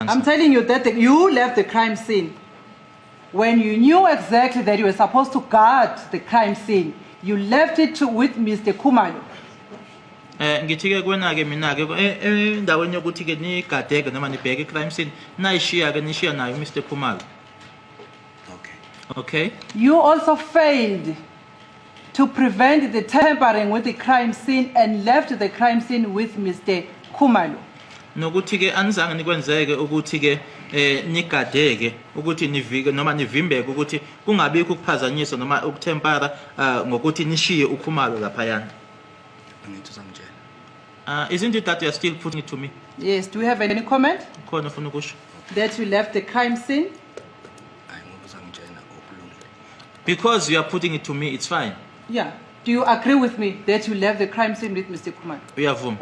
I'm telling you that you left the crime scene. When you knew exactly that you were supposed to guard the crime scene, you left it with Mr. Kumalo. Ngithi-ke kwena-ke mina-ke endaweni yokuthi-ke nigadeke noma nibheke i-crime scene nayishiya-ke nishiya nayo Mr. Khumalo. Okay. You also failed to prevent the tampering with the crime scene and left the crime scene with Mr. Kumalo. Nokuthi-ke anizange nikwenzeke ukuthi-ke nigadeke ukuthi nivike noma nivimbeke ukuthi kungabikho ukuphazanyiswa noma ukutempara ngokuthi nishiye uKhumalo laphayana. Isn't it that you are still putting it to me? Yes. Do you have any comment? That you left the crime scene? Because you are putting it to me, it's fine. Yeah. Do you agree with me that you left the crime scene with Mr. Kumalo? We have whom?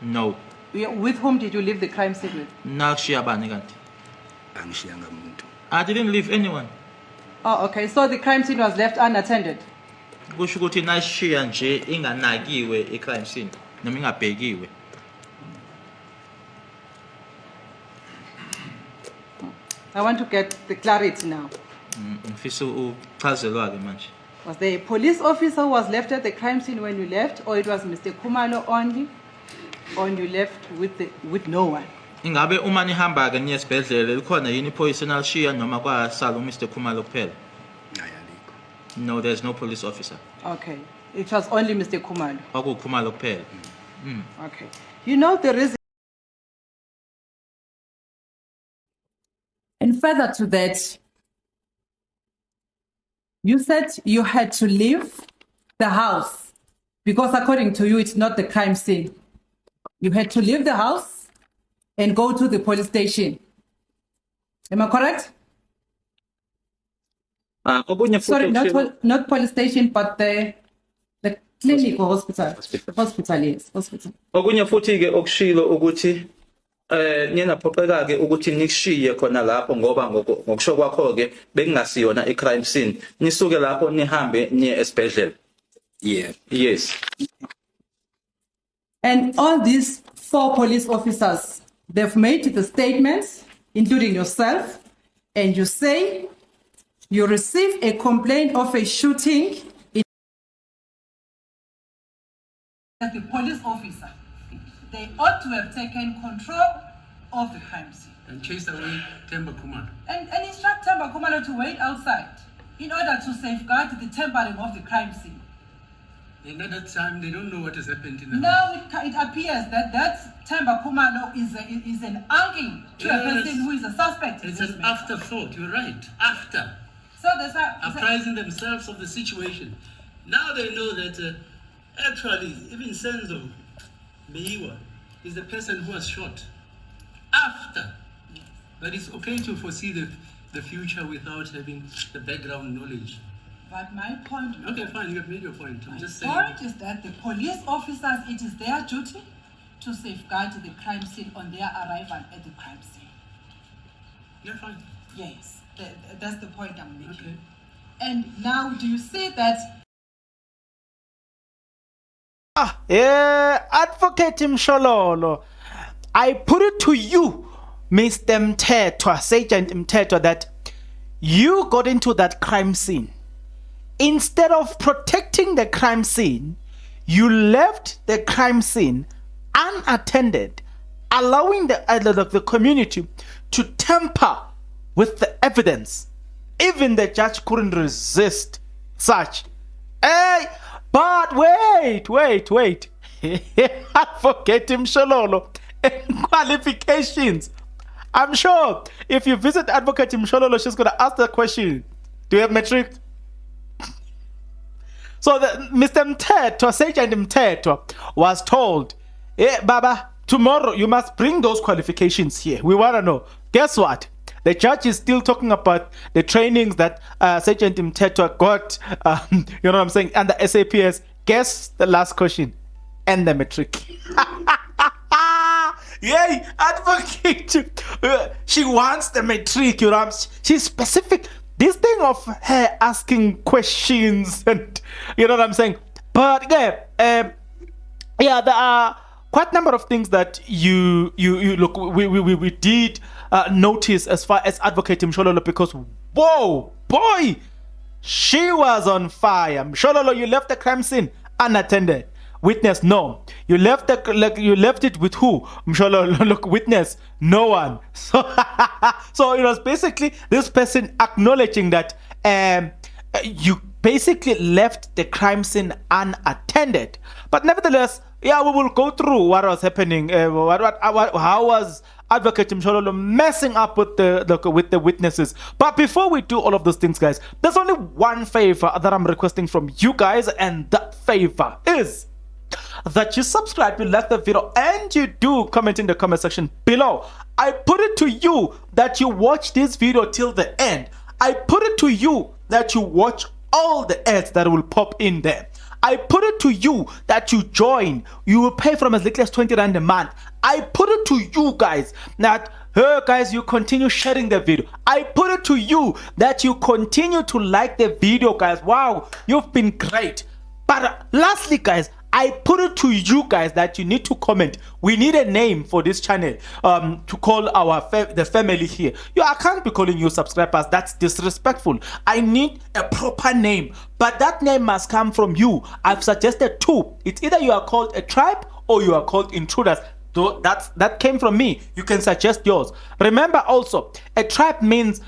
No. With whom did you leave the crime scene with? I didn't leave anyone. Oh, okay. So the crime scene was left unattended? Kusho ukuthi nashiya nje inganakiwe i-crime scene noma ingabhekiwe. I want to get the clarity now. Ngifisa uchazelwa-ke manje. Was there a police officer who was left at the crime scene when you left, or it was Mr. Kumalo only, or you left with no one? Ingabe uma nihamba-ke niye esibhedlela likhona yini iphoyisa enalishiya noma kwasala Mr. Khumalo kuphela? No, there's no police officer. Okay. It was only Mr. Kumalo. Khumalo kuphela. Okay. You know the reason. And further to that, you said you had to leave the house because according to you, it's not the crime scene. You had to leave the house and go to the police station. Am I correct? Sorry, not police station, but the clinic or hospital. Hospital, yes, hospital. Okunye futhi-ke okushilo ukuthi niyaphoqeka-ke ukuthi nikushiye khona lapho ngoba ngokusho kwakho-ke bekungasiyona i-crime scene. Nisuke lapho nihambe niye esibhedlela. Yeah. Yes. And all these 4 police officers, they've made the statements, including yourself, and you say you received a complaint of a shooting as the police officer. They ought to have taken control of the crime scene. And chased away Temba Kumalo. And instruct Temba Kumalo to wait outside in order to safeguard the tampering of the crime scene. And at that time, they don't know what has happened in the Now it appears that Temba Kumalo is an uncle to a person who is a suspect. It's an afterthought, you're right. After. So there's apprising themselves of the situation. Now they know that actually, even Senzo Meiwa is the person who was shot. After. But it's okay to foresee the future without having the background knowledge. But my point... Okay, fine, you have made your point. I'm just saying... My point is that the police officers, it is their duty to safeguard the crime scene on their arrival at the crime scene. Yeah, fine. Yes, that's the point I'm making. Okay. And now, do you see that... Advocate Mshololo, I put it to you, Mr. Mtetwa, Sergeant Mtetwa, that you got into that crime scene. Instead of protecting the crime scene, you left the crime scene unattended, allowing the community to tamper with the evidence. Even the judge couldn't resist such. Hey, but wait. Advocate Mshololo, qualifications. I'm sure if you visit Advocate Mshololo, she's going to ask the question, do you have metric? So Mr. Mtetwa, Sergeant Mtetwa, was told, hey, Baba, tomorrow you must bring those qualifications here. We want to know. Guess what? The judge is still talking about the trainings that Sergeant Mtetwa got, you know what I'm saying, and the SAPS. Guess the last question. And the metric. Yay, advocate. She wants the metric, you know. She's specific. This thing of her asking questions and, you know what I'm saying. But yeah, there are quite a number of things that you look, we did notice as far as Advocate Mshololo, because whoa, boy, she was on fire. Mshololo, you left the crime scene unattended. Witness, no. You left it with who? Mshololo, look, witness, no one. So it was basically this person acknowledging that you basically left the crime scene unattended. But nevertheless, yeah, we will go through what was happening. How was Advocate Mshololo messing up with the witnesses? But before we do all of those things, guys, there's only one favor that I'm requesting from you guys, and that favor is that you subscribe, you like the video, and you do comment in the comment section below. I put it to you that you watch this video till the end. I put it to you that you watch all the ads that will pop in there. I put it to you that you join. You will pay from as little as 20 Rand a month. I put it to you guys that, hey guys, you continue sharing the video. I put it to you that you continue to like the video, guys. Wow, you've been great. But lastly, guys, I put it to you guys that you need to comment. We need a name for this channel to call the family here. I can't be calling you subscribers. That's disrespectful. I need a proper name, but that name must come from you. I've suggested two. It's either you are called a tribe or you are called intruders. So that came from me. You can suggest yours. Remember also, a tribe means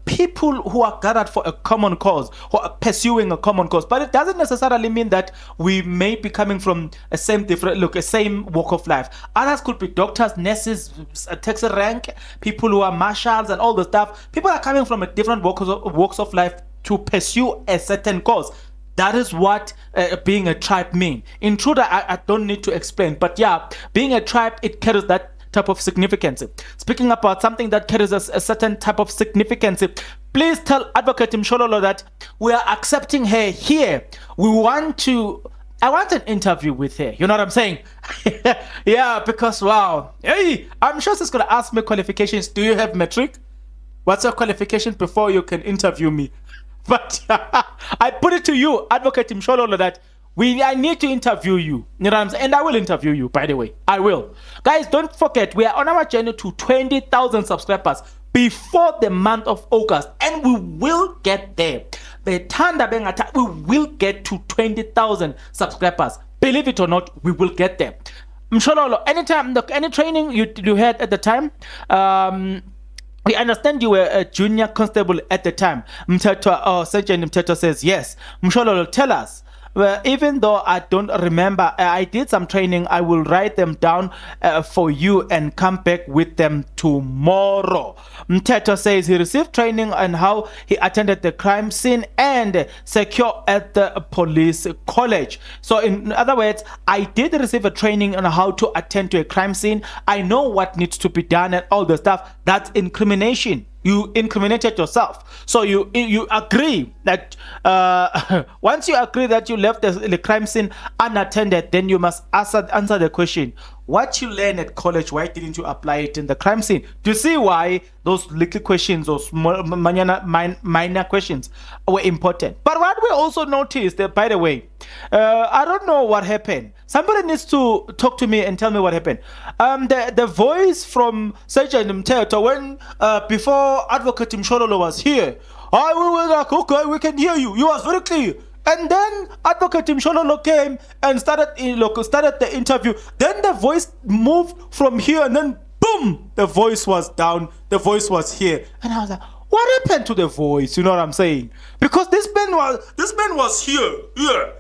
people who are gathered for a common cause, who are pursuing a common cause. But it doesn't necessarily mean that we may be coming from a same walk of life. Others could be doctors, nurses, taxi rank, people who are marshals and all the stuff. People are coming from a different walks of life to pursue a certain cause. That is what being a tribe means. Intruder, I don't need to explain. But yeah, being a tribe, it carries that type of significance. Speaking about something that carries a certain type of significance, please tell Advocate Mshololo that we are accepting her here. I want an interview with her. You know what I'm saying? Yeah, because wow. Hey, I'm sure she's going to ask me qualifications. Do you have metric? What's your qualification before you can interview me? But I put it to you, Advocate Mshololo, that I need to interview you. You know what I'm saying? And I will interview you, by the way. I will. Guys, don't forget, we are on our journey to 20,000 subscribers before the month of August. And we will get there. We will get to 20,000 subscribers. Believe it or not, we will get there. Mshololo, any training you had at the time? We understand you were a junior constable at the time. Sergeant Mtetwa says, yes. Mshololo, tell us. Well, even though I don't remember, I did some training. I will write them down for you and come back with them tomorrow. Mtetwa says he received training on how he attended the crime scene and secure at the police college. So in other words, I did receive a training on how to attend to a crime scene. I know what needs to be done and all the stuff. That's incrimination. You incriminated yourself. So you agree that once you agree that you left the crime scene unattended, then you must answer the question, what you learned at college, why didn't you apply it in the crime scene? Do you see why those little questions, those minor questions were important? But what we also noticed, by the way, I don't know what happened. Somebody needs to talk to me and tell me what happened. The voice from Sergeant Mtetwa when before Advocate Mshololo was here, we were like, okay, we can hear you. You was very clear. And then Advocate Mshololo came and started the interview. Then the voice moved from here, and then boom, the voice was down. The voice was here, and I was like, what happened to the voice? You know what I'm saying? Because this man was here, yeah.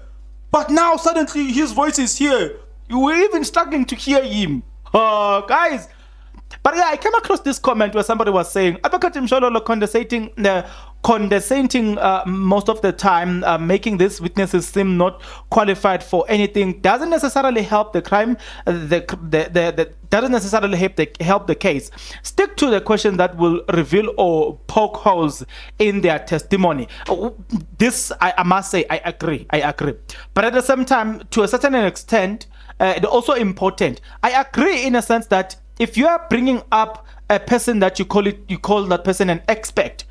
But now suddenly his voice is here. You were even struggling to hear him. Guys. But yeah, I came across this comment where somebody was saying Advocate Mshololo condescending most of the time, making these witnesses seem not qualified for anything, doesn't necessarily help the crime. Doesn't necessarily help the case. Stick to the question that will reveal or poke holes in their testimony. This I must say, I agree. But at the same time, to a certain extent, it's also important. I agree in a sense that if you are bringing up a person that you call that person an expert,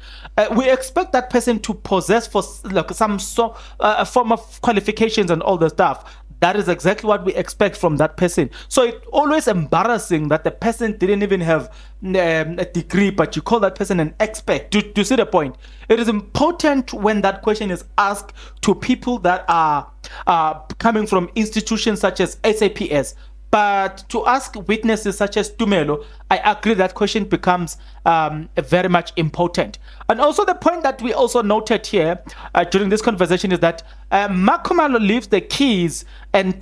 we expect that person to possess for some form of qualifications and all the stuff. that is exactly what we expect from that person. So it's always embarrassing that the person didn't even have a degree, but you call that person an expert. Do you see the point? It is important when that question is asked to people that are coming from institutions such as SAPS. But to ask witnesses such as Tumelo, I agree that question becomes very much important. And also the point that we also noted here during this conversation is that Makumalo leaves the keys and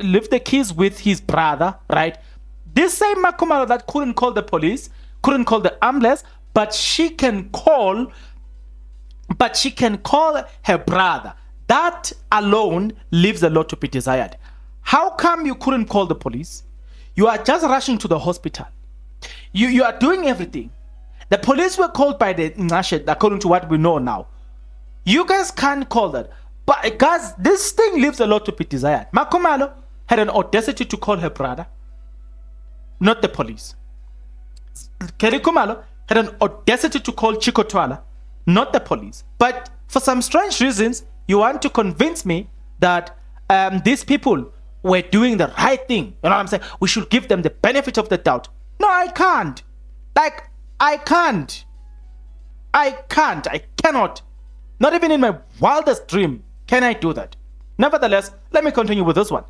leaves the keys with his brother, right? This same Makumalo that couldn't call the police, couldn't call the ambulance, but she can call her brother. That alone leaves a lot to be desired. How come you couldn't call the police? You are just rushing to the hospital. You are doing everything. The police were called by the Ngashet, according to what we know now. You guys can't call that. But guys, this thing leaves a lot to be desired. Makumalo had an audacity to call her brother, not the police. Kelly Kumalo had an audacity to call Chikotwala, not the police. But for some strange reasons, you want to convince me that these people were doing the right thing. You know what I'm saying? We should give them the benefit of the doubt. No, I can't. I cannot. Not even in my wildest dream can I do that. Nevertheless, let me continue with this one.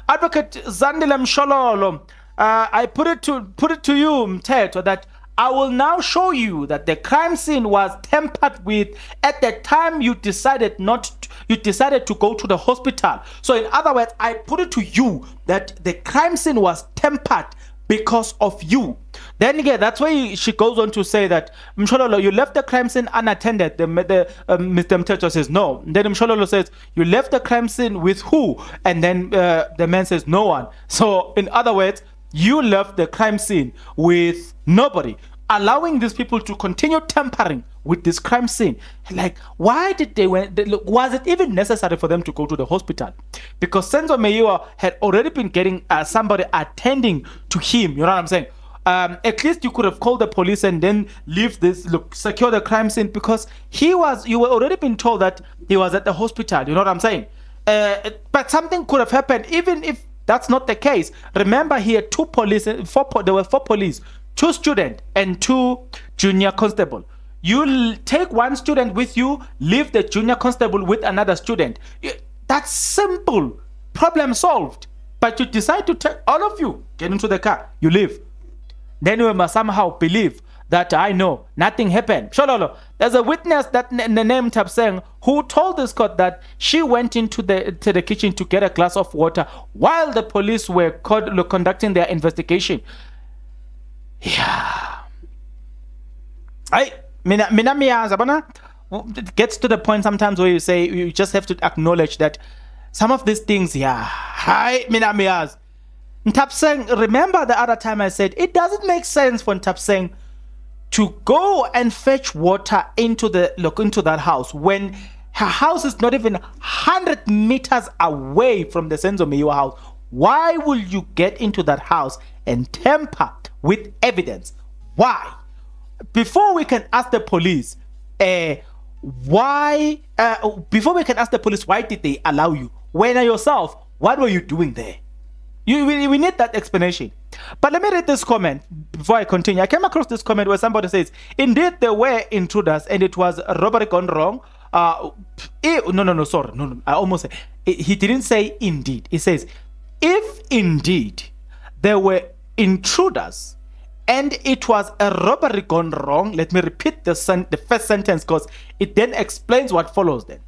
Advocate Zandile Mshololo, I put it to you, Mteto, that I will now show you that the crime scene was tampered with at the time you decided to go to the hospital. So in other words, I put it to you that the crime scene was tampered because of you. Then again, that's why she goes on to say that, Mshololo, you left the crime scene unattended. Mr. Mteto says no. Then Mshololo says, you left the crime scene with who? And then the man says no one. So in other words, you left the crime scene with nobody, allowing these people to continue tampering with this crime scene. Like, why did was it even necessary for them to go to the hospital? Because Senzo Meyiwa had already been getting somebody attending to him. You know what I'm saying? At least you could have called the police and then leave this, secure the crime scene, because you were already been told that he was at the hospital. You know what I'm saying? But something could have happened, even if that's not the case. Remember, he had there were 4 police, 2 students and 2 junior constable. You take 1 student with you, leave the junior constable with another student. That's simple. Problem solved. But you decide to take all of you, get into the car, you leave. Then we must somehow believe that I know nothing happened. Mshololo, there's a witness that the name Tampering who told this court that she went to the kitchen to get a glass of water while the police were conducting their investigation. Yeah. It gets to the point sometimes where you say you just have to acknowledge that some of these things, Tampering, remember the other time I said it doesn't make sense for Tampering to go and fetch water into that house when her house is not even 100 meters away from the Senzo Meyiwa house. Why will you get into that house and tamper with evidence? Why? Before we can ask the police, why did they allow you? When yourself, what were you doing there? We need that explanation. But let me read this comment before I continue. I came across this comment where somebody says, indeed there were intruders and it was robbery gone wrong. No. I almost said, he didn't say indeed. He says, if indeed there were intruders and it was a robbery gone wrong. Let me repeat the first sentence because it then explains what follows then.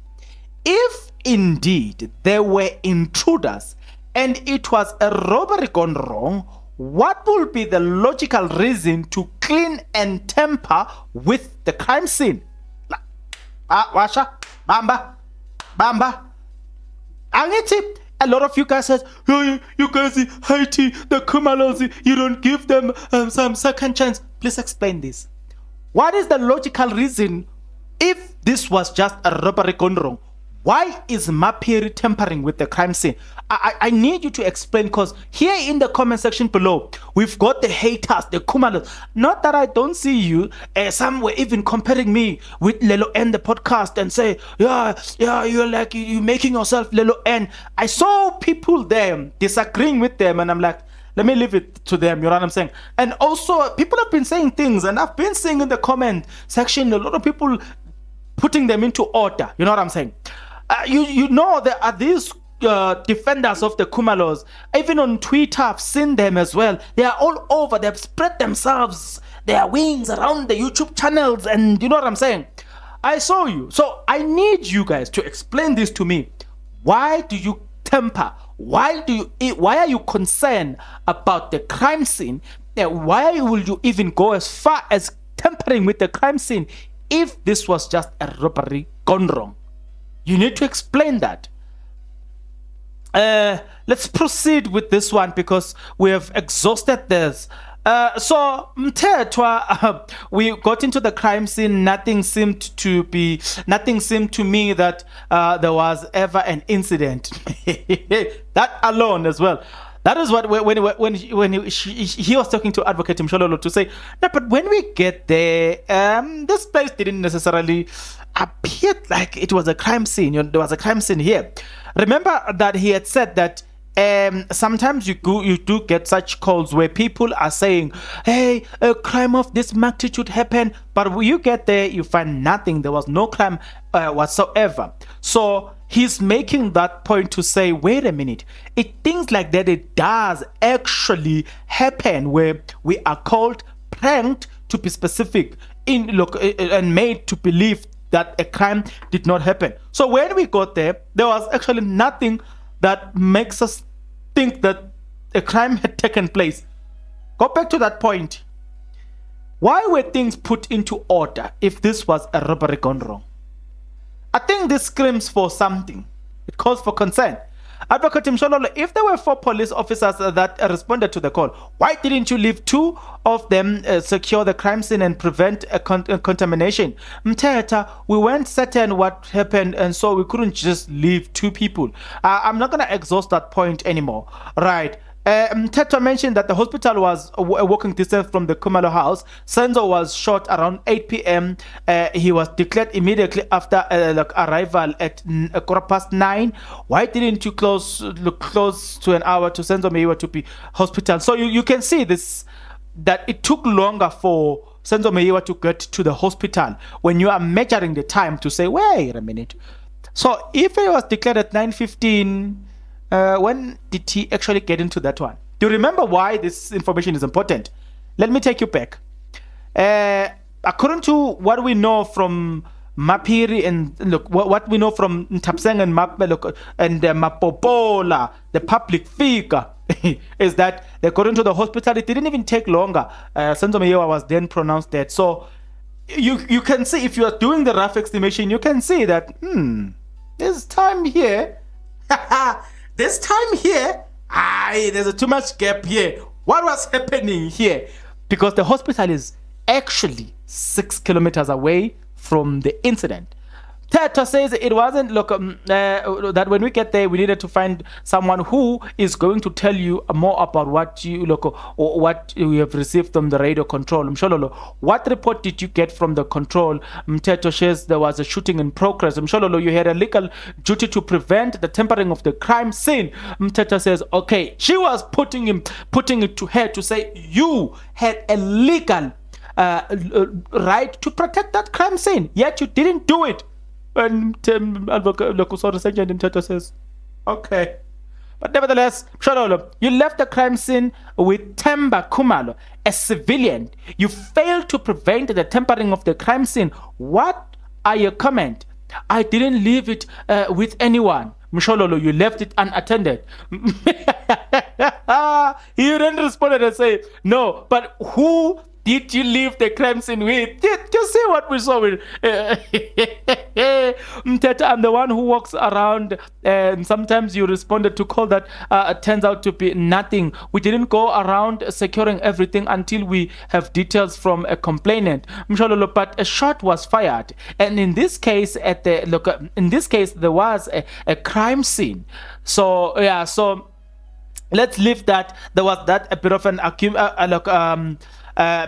If indeed there were intruders and it was a robbery gone wrong, what will be the logical reason to clean and tamper with the crime scene? Washa, Bamba. Angithi, a lot of you guys said, you guys hate the criminals, you don't give them some second chance. Please explain this. What is the logical reason if this was just a robbery gone wrong? Why is Mapiri tampering with the crime scene? I need you to explain, because here in the comment section below, we've got the haters, the Kumalos. Not that I don't see you. Some were even comparing me with Lelo N, the podcast, and say, yeah, you're making yourself Lelo N. I saw people there disagreeing with them, and I'm like, let me leave it to them, you know what I'm saying? And also, people have been saying things, and I've been seeing in the comment section, a lot of people putting them into order, you know what I'm saying? You know, there are these defenders of the Kumalos. Even on Twitter, I've seen them as well. They are all over. They've spread themselves, their wings around the YouTube channels, and you know what I'm saying? I saw you. So I need you guys to explain this to me. Why do you temper? Why are you concerned about the crime scene? Why will you even go as far as tampering with the crime scene if this was just a robbery gone wrong? You need to explain that. Let's proceed with this one because we have exhausted this. So Mtetwa, we got into the crime scene. Nothing seemed to me that there was ever an incident. That alone as well. That is what when he was talking to Advocate Mshololo to say, no, but when we get there, this place didn't necessarily appear like it was a crime scene. There was a crime scene here. Remember that he had said that sometimes you do get such calls where people are saying, hey, a crime of this magnitude happened, but when you get there, you find nothing. There was no crime whatsoever. So he's making that point to say, wait a minute, things like that, it does actually happen where we are called, pranked to be specific, and made to believe that a crime did not happen. So when we got there, there was actually nothing that makes us think that a crime had taken place. Go back to that point. Why were things put into order if this was a robbery gone wrong? I think this screams for something. It calls for concern. Advocate Mshololo, if there were 4 police officers that responded to the call, why didn't you leave 2 of them secure the crime scene and prevent a contamination? Mteta, we weren't certain what happened, and so we couldn't just leave 2 people. I'm not going to exhaust that point anymore. Right. Mteta mentioned that the hospital was a walking distance from the Kumalo house. Senzo was shot around 8 p.m. He was declared immediately after arrival at 9:15. Why didn't you look close to an hour to Senzo Meiwa to be hospital? So you can see this, that it took longer for Senzo Meiwa to get to the hospital when you are measuring the time to say, wait a minute. So if it was declared at 9:15, when did he actually get into that one? Do you remember why this information is important? Let me take you back. According to what we know from Mapiri and what we know from Tampering and Mapopola, the public figure, is that according to the hospital, it didn't even take longer. Senzo Meiwa was then pronounced dead. So you can see, if you are doing the rough estimation, you can see that there's time here. This time here, there's too much gap here. What was happening here? Because the hospital is actually 6 kilometers away from the incident. Teta says it wasn't that when we get there, we needed to find someone who is going to tell you more about what you have received from the radio control. Mshololo, what report did you get from the control? Mteto says there was a shooting in progress. Mshololo, you had a legal duty to prevent the tampering of the crime scene. Mteto says, okay, she was putting it to her to say you had a legal right to protect that crime scene, yet you didn't do it. And Advocate Mteto says, okay. But nevertheless, Mshololo, you left the crime scene with Temba Kumalo, a civilian. You failed to prevent the tampering of the crime scene. What are your comments? I didn't leave it with anyone. Mshololo, you left it unattended. He then responded and said, no, but who did you leave the crime scene with? Didn't you see what we saw with Mteta? I'm the one who walks around, and sometimes you responded to call that turns out to be nothing. We didn't go around securing everything until we have details from a complainant, Mshololo, but a shot was fired, and in this case, there was a crime scene. So yeah, so let's leave that. There was that a bit of an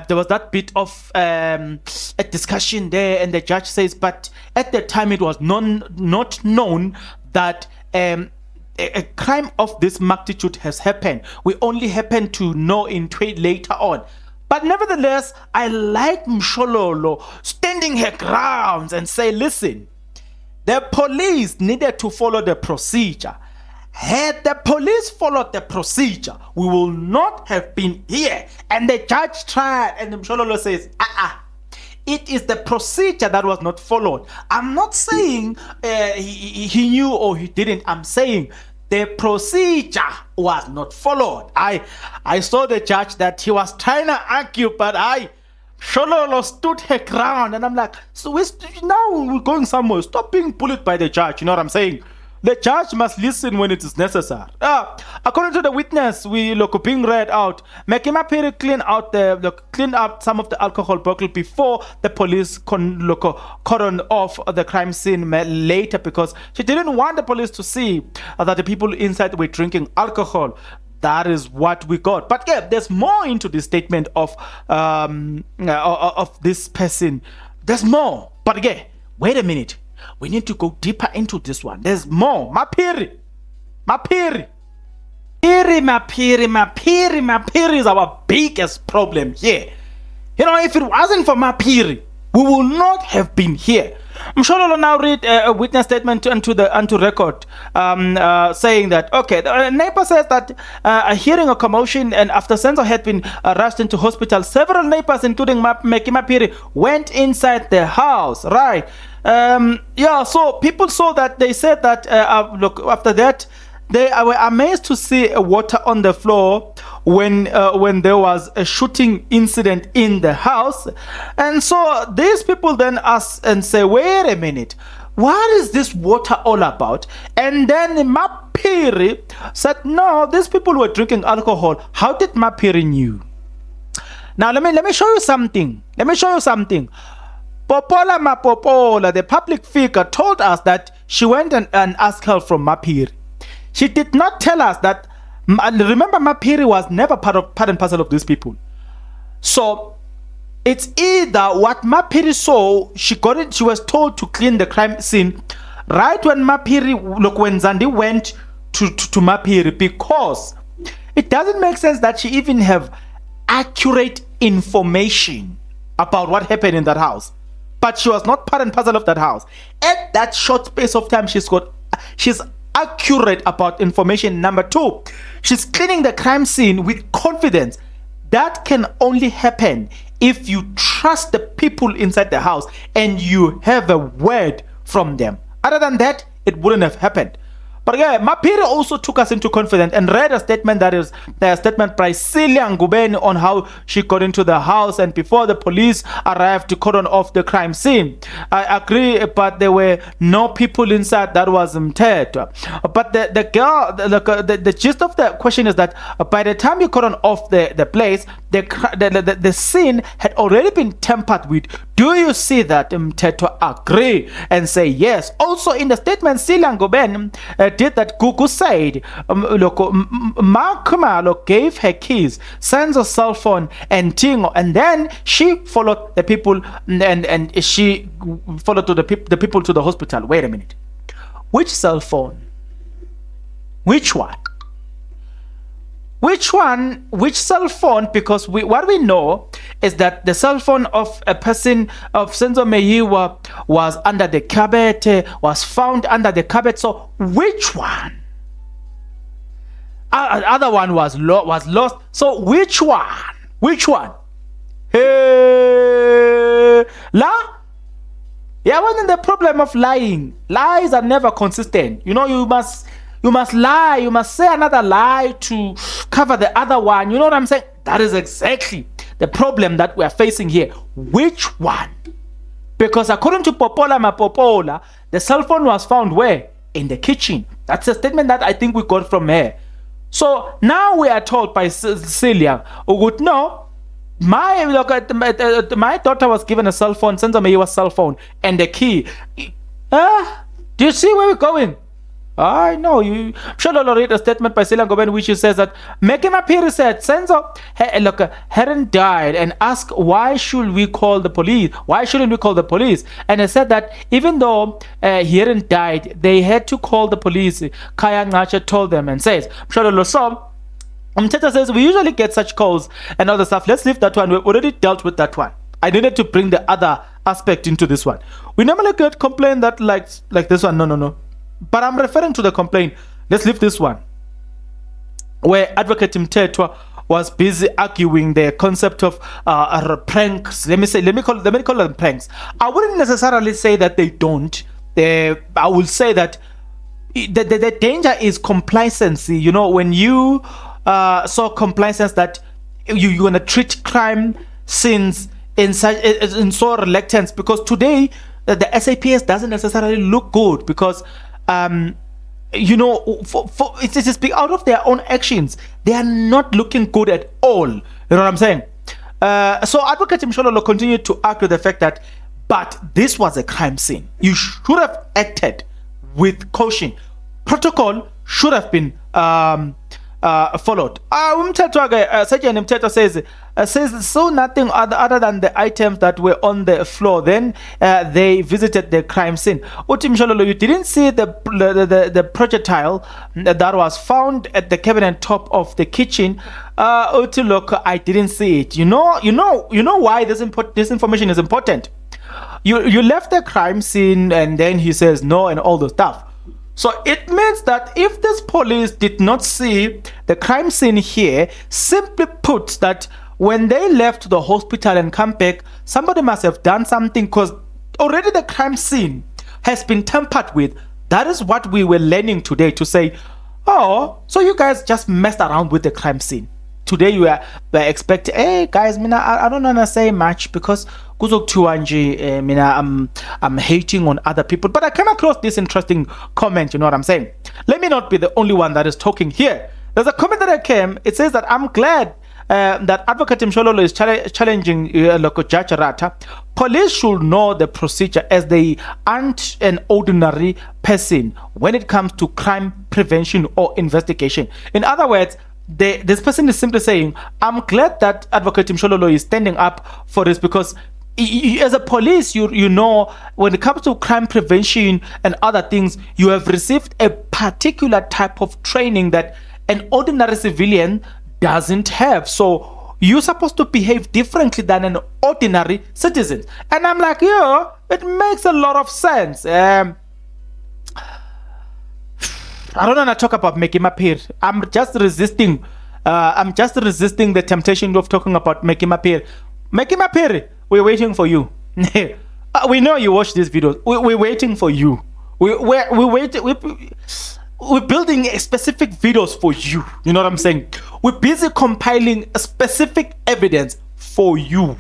there was that bit of a discussion there, and the judge says, but at the time it was not known that a crime of this magnitude has happened. We only happened to know later on. But nevertheless, I like Mshololo standing her grounds and say, listen, the police needed to follow the procedure. Had the police followed the procedure, we will not have been here. And the judge tried, and Mshololo says, it is the procedure that was not followed. I'm not saying he knew or he didn't. I'm saying the procedure was not followed. I saw the judge that he was trying to argue, but Mshololo stood her ground, and I'm like, so now we're going somewhere. Stop being bullied by the judge. You know what I'm saying? The judge must listen when it is necessary. According to the witness, we being read out. Makumalo cleaned up some of the alcohol bottle before the police cordoned off the crime scene later, because she didn't want the police to see that the people inside were drinking alcohol. That is what we got. But yeah, there's more into the statement of this person. There's more. But again, wait a minute. We need to go deeper into this one. There's more. Mapiri is our biggest problem here. You know, if it wasn't for Mapiri, we will not have been here. Mshololo now read a witness statement onto record, saying that, okay, the neighbor says that hearing a commotion, and after Senzo had been rushed into hospital, several neighbors, including Mapiri, went inside the house, right? So people saw that. They said that after that they were amazed to see water on the floor when there was a shooting incident in the house. And so these people then ask and say, wait a minute, what is this water all about? And then Mapiri said, no, these people were drinking alcohol. How did Mapiri knew? Now let me show you something. Popola Mapopola, the public figure, told us that she went and asked help from Mapiri. She did not tell us that. Remember, Mapiri was never part and parcel of these people. So it's either what Mapiri saw, she was told to clean the crime scene right when when Zandi went to Mapiri, because it doesn't make sense that she even have accurate information about what happened in that house. But she was not part and parcel of that house. At that short space of time, she's accurate about information. Number two, she's cleaning the crime scene with confidence. That can only happen if you trust the people inside the house and you have a word from them. Other than that, it wouldn't have happened. But yeah, Mapiri also took us into confidence and read a statement that is the statement by Celia Ngubeni on how she got into the house and before the police arrived to cordon off the crime scene. I agree, but there were no people inside. That was Mteta. But the gist of the question is that by the time you cordon off the place, the scene had already been tampered with. Do you see that? Mteta agree and say yes. Also in the statement, Celia Ngubeni did that Gugu said Makumalo gave her keys, Senzo's cell phone and Tingo, and then she followed the people and she followed the people to the hospital. Wait a minute, which cell phone? Which one? Which cell phone? Because what we know is that the cell phone of a person of Senzo Meyiwa was under the carpet, was found under the carpet. So which one? Other one was lost. So which one? Hey, yeah, wasn't the problem of lying? Lies are never consistent. You know, you must lie. You must say another lie to cover the other one. You know what I'm saying? That is exactly the problem that we are facing here. Which one? Because according to Popola Mapopola, the cell phone was found where? In the kitchen. That's a statement that I think we got from her. So now we are told by Celia, who would know, my daughter was given a cell phone, Senzo Meyiwa's cell phone, and the key. Do you see where we're going? I know. Mshololo read a statement by Celia Ngoben, which says that Mekimapiri said, Senzo hadn't died and asked, why should we call the police? Why shouldn't we call the police? And I said that even though he hadn't died, they had to call the police. Kaya Ngacha told them and says, Mshololo, so Mteta says, we usually get such calls and other stuff. Let's leave that one. We've already dealt with that one. I needed to bring the other aspect into this one. We normally get complaint that like this one. No. But I'm referring to the complaint. Let's leave this one, where Advocate Mtetwa was busy arguing the concept of pranks. Let me call them pranks. I wouldn't necessarily say that they don't. I will say that the danger is complacency. You know, when you saw complacence that you're gonna treat crime scenes in so reluctance, because today the SAPS doesn't necessarily look good, because you know, it's speak out of their own actions, they are not looking good at all. You know what I'm saying? So Advocate Mshololo continued to argue the fact that, but this was a crime scene. You should have acted with caution. Protocol should have been followed. Sergeant Mtetwa says so nothing other than the items that were on the floor. Then they visited the crime scene. Uti Mshololo, you didn't see the projectile that was found at the cabinet top of the kitchen. Uti, look, I didn't see it. You know why this information is important. You left the crime scene, and then he says no and all the stuff. So it means that if this police did not see the crime scene here, simply put, that when they left the hospital and come back, somebody must have done something, because already the crime scene has been tampered with. That is what we were learning today, to say, oh, so you guys just messed around with the crime scene. Today you were expecting, hey guys, I don't want to say much because I'm hating on other people. But I came across this interesting comment, you know what I'm saying? Let me not be the only one that is talking here. There's a comment that I came, it says that I'm glad that Advocate Mshololo is challenging Judge Rata. Police should know the procedure, as they aren't an ordinary person when it comes to crime prevention or investigation. In other words, this person is simply saying, I'm glad that Advocate Mshololo is standing up for this, because as a police, you know, when it comes to crime prevention and other things, you have received a particular type of training that an ordinary civilian doesn't have. So you're supposed to behave differently than an ordinary citizen. And I'm like, yeah, it makes a lot of sense. I don't want to talk about Mekimapir. I'm just resisting the temptation of talking about Mekimapir. Mekimapir, we're waiting for you. We know you watch these videos. We're waiting for you. We're building specific videos for you. You know what I'm saying? We're busy compiling specific evidence for you.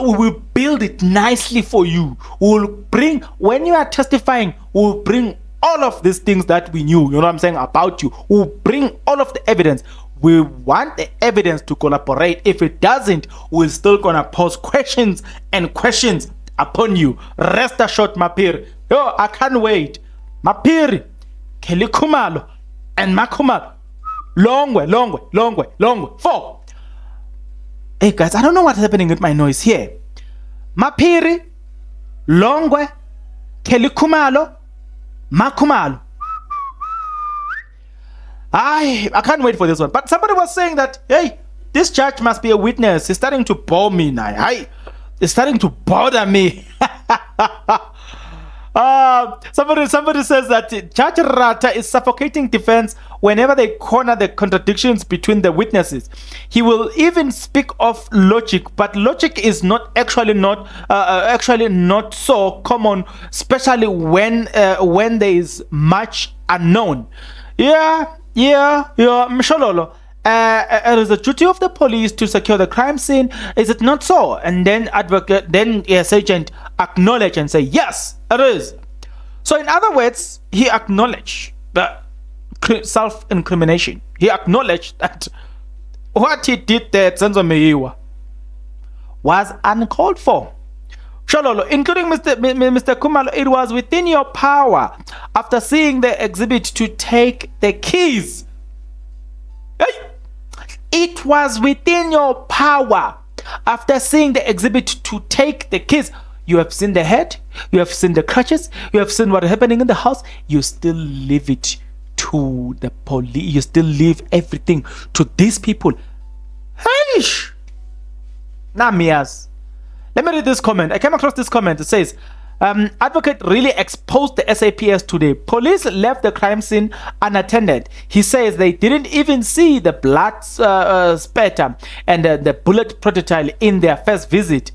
We will build it nicely for you. We'll bring, when you are testifying, we'll bring all of these things that we knew, you know what I'm saying, about you. We'll bring all of the evidence. We want the evidence to collaborate. If it doesn't, we're still gonna pose questions and questions upon you. Rest assured, Mapiri. Yo, I can't wait. Mapiri, Kelikumalo, and Makumalo. Long way. 4. Hey guys, I don't know what's happening with my noise here. Mapiri, Longwe, Kelikumalo, Makumalo. I can't wait for this one. But somebody was saying that, hey, this judge must be a witness. He's starting to bore me now. It's starting to bother me. Somebody says that Judge Rata is suffocating defense whenever they corner the contradictions between the witnesses. He will even speak of logic, but logic is not actually not so common, especially when there is much unknown. Yeah, Mshololo. It is the duty of the police to secure the crime scene, is it not so? And then Sergeant acknowledge and say, yes, it is. So in other words, he acknowledged the self-incrimination. He acknowledged that what he did there at Senzo Meiwa was uncalled for. Mshololo, including Mr. Kumalo, it was within your power after seeing the exhibit to take the keys. Hey! It was within your power after seeing the exhibit to take the keys. You have seen the head, you have seen the crutches, you have seen what is happening in the house. You still leave it to the police. You still leave everything to these people. Hey! Namias. Let me read this comment. I came across this comment. It says, advocate really exposed the SAPS today. Police left the crime scene unattended. He says they didn't even see the blood spatter and the bullet projectile in their first visit.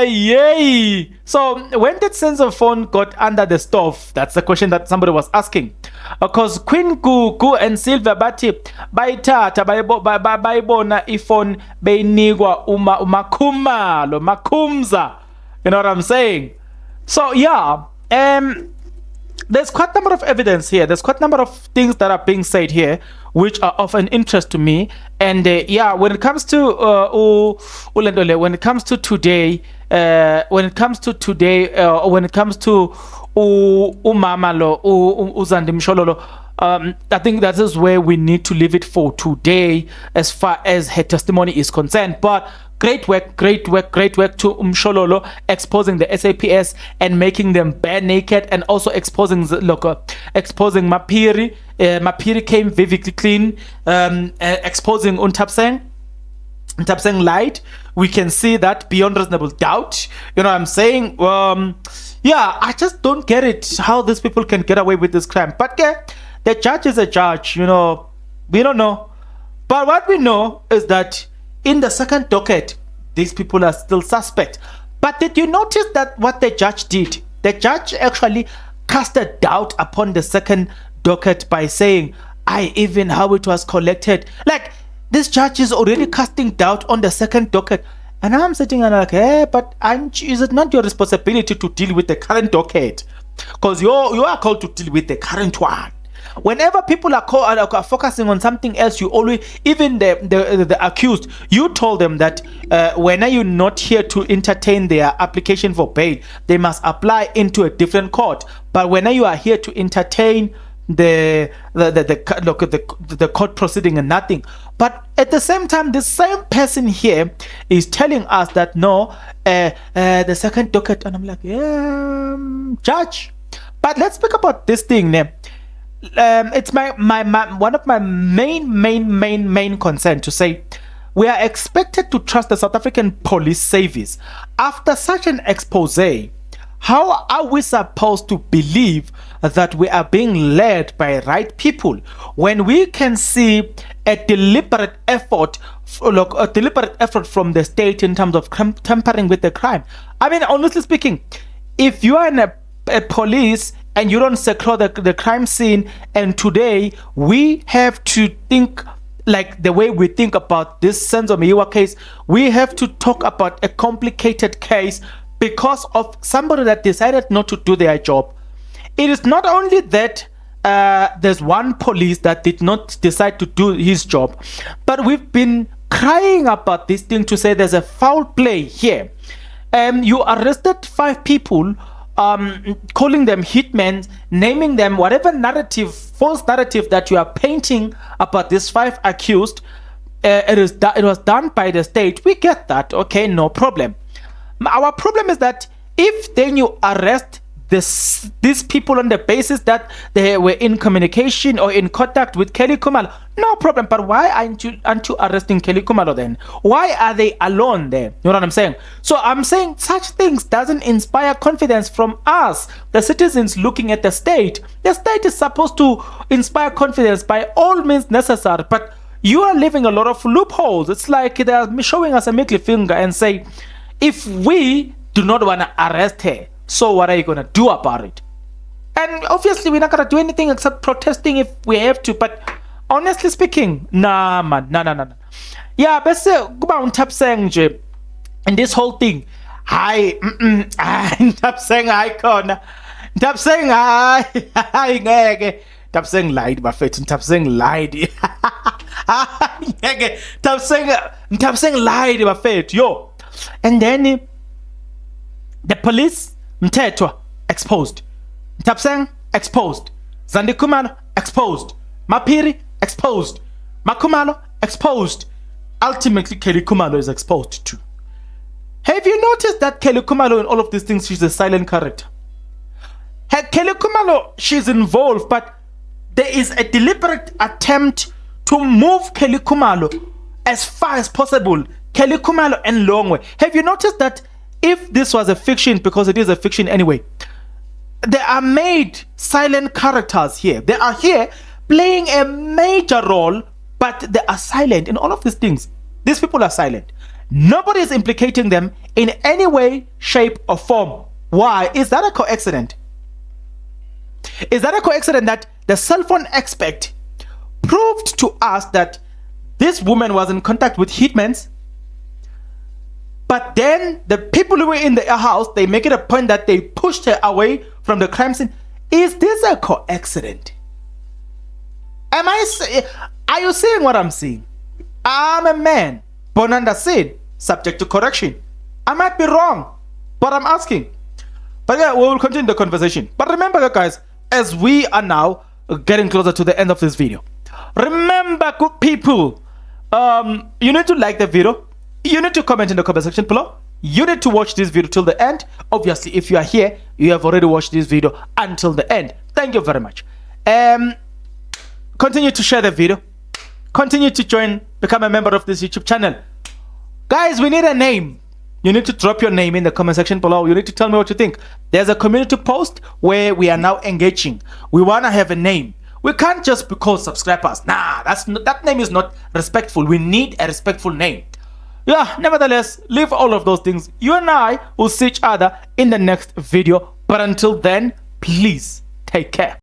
Yay! So when did sensor phone got under the stove? That's the question that somebody was asking. Because Queen Gugu and Silver Bati bayithatha bayibona iphone beyinigwa Makumalo Makumza. You know what I'm saying? So yeah, there's quite a number of evidence here. There's quite a number of things that are being said here which are of an interest to me. And yeah, when it comes to Ulendole, when it comes to today, when it comes to Umamalo, Uzandi Mshololo, I think that is where we need to leave it for today as far as her testimony is concerned. But great work to Mshololo, exposing the SAPS and making them bare naked, and also exposing Mapiri. Mapiri came vividly clean, exposing Untapseng lied. We can see that beyond reasonable doubt. You know what I'm saying? Yeah, I just don't get it how these people can get away with this crime. But yeah, the judge is a judge, you know. We don't know. But what we know is that in the second docket, these people are still suspect. But did you notice that what the judge did? The judge actually cast a doubt upon the second docket by saying, even how it was collected. Like, this judge is already casting doubt on the second docket. And I'm sitting and like, hey, but is it not your responsibility to deal with the current docket? Because you are called to deal with the current one. Whenever people are focusing on something else, you always, even the accused, you told them that when are you not here to entertain their application for bail, they must apply into a different court. But when you are here to entertain the court proceeding and nothing. But at the same time, the same person here is telling us that no, the second docket, and I'm like, yeah, judge. But let's speak about this thing now. It's my one of my main concern to say we are expected to trust the South African police service after such an expose. How are we supposed to believe that we are being led by right people when we can see a deliberate effort from the state in terms of tampering with the crime? I mean, honestly speaking, if you are in a police and you don't secure the crime scene, and today we have to think like the way we think about this Senzo Meiwa case, we have to talk about a complicated case because of somebody that decided not to do their job. It is not only that there's one police that did not decide to do his job, but we've been crying about this thing to say there's a foul play here. You arrested 5 people, calling them hitmen, naming them whatever narrative, false narrative that you are painting about these 5 accused. It was done by the state. We get that, okay, no problem. Our problem is that if then you arrest these people on the basis that they were in communication or in contact with Kelly Kumalo, no problem. But why aren't you arresting Kelly Kumalo then? Why are they alone there? You know what I'm saying? So I'm saying such things doesn't inspire confidence from us, the citizens looking at the state. The state is supposed to inspire confidence by all means necessary, but you are leaving a lot of loopholes. It's like they are showing us a middle finger and say, if we do not want to arrest her, so what are you going to do about it? And obviously we're not going to do anything except protesting if we have to. But honestly speaking, nah man, nah. Yeah, bese kuba uNtapseng nje and this whole thing. Hayi Ntapseng hayi khona. Ntapseng hayi ngeke. Ntapseng lied bafethu. Ntapseng lied. Ngeke. Ntapseng lied bafethu. Yo. And then the police Mthethwa exposed. Ntapseng exposed. Zandi Khumalo exposed. Maphiri exposed. Makumalo exposed. Ultimately, Kelly Khumalo is exposed too. Have you noticed that Kelly Khumalo in all of these things, she's a silent character? Kelly Khumalo, she's involved, but there is a deliberate attempt to move Kelly Khumalo as far as possible. Kelly Khumalo and Longwe. Have you noticed that if this was a fiction, because it is a fiction anyway, there are made silent characters here. They are here playing a major role, but they are silent in all of these things. These people are silent. Nobody is implicating them in any way, shape, or form. Why? Is that a coincidence? Is that a coincidence that the cell phone expert proved to us that this woman was in contact with hitmen, but then the people who were in the house, they make it a point that they pushed her away from the crime scene? Is this a coincidence? Are you seeing what I'm seeing? I'm a man, born under sin, subject to correction. I might be wrong, but I'm asking. But yeah, we will continue the conversation. But remember, guys, as we are now getting closer to the end of this video, remember, good people, you need to like the video. You need to comment in the comment section below. You need to watch this video till the end. Obviously, if you are here, you have already watched this video until the end. Thank you very much. Continue to share the video. Continue to join, become a member of this YouTube channel. Guys, we need a name. You need to drop your name in the comment section below. You need to tell me what you think. There's a community post where we are now engaging. We want to have a name. We can't just be called subscribers. Nah, that name is not respectful. We need a respectful name. Yeah, nevertheless, leave all of those things. You and I will see each other in the next video. But until then, please take care.